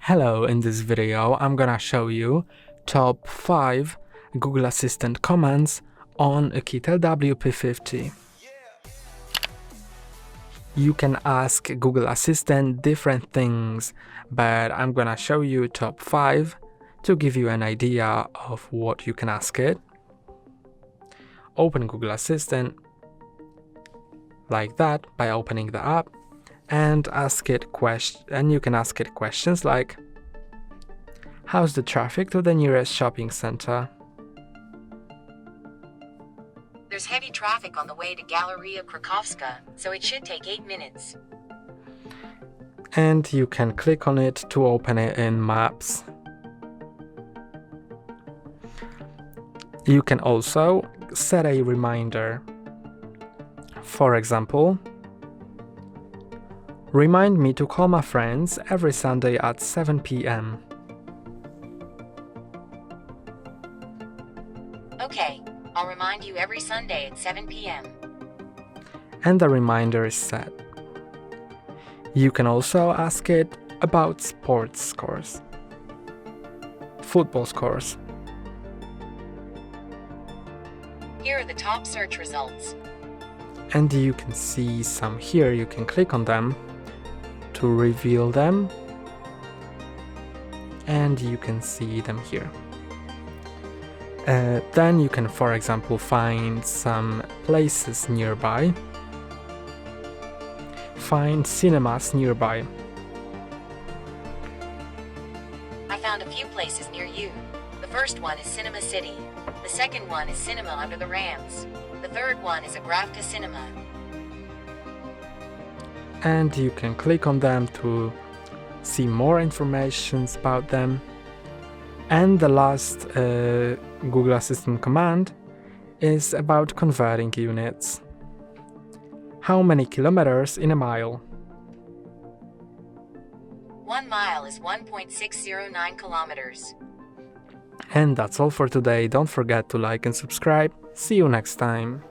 Hello, in this video I'm gonna show you top 5 Google Assistant commands on Oukitel WP50. You can ask Google Assistant different things, but I'm gonna show you top 5 to give you an idea of what you can ask it. Open Google Assistant like that by opening the app and you can ask it questions like, how's the traffic to the nearest shopping center? There's heavy traffic on the way to Galeria Krakowska, so it should take 8 minutes. And you can click on it to open it in Maps. You can also set a reminder. For example, remind me to call my friends every Sunday at 7 p.m. Okay, I'll remind you every Sunday at 7 p.m. And the reminder is set. You can also ask it about sports scores, football scores. Here are the top search results. And you can see some here. You can click on them to reveal them, and you can see them here. Then you can, for example, find some places nearby, find cinemas nearby. I found a few places near you. The first one is Cinema City. The second one is Cinema Under the Rams. The third one is Agravka Cinema. And you can click on them to see more information about them. And the last Google Assistant command is about converting units. How many kilometers in a mile? 1 mile is 1.609 kilometers. And that's all for today. Don't forget to like and subscribe. See you next time.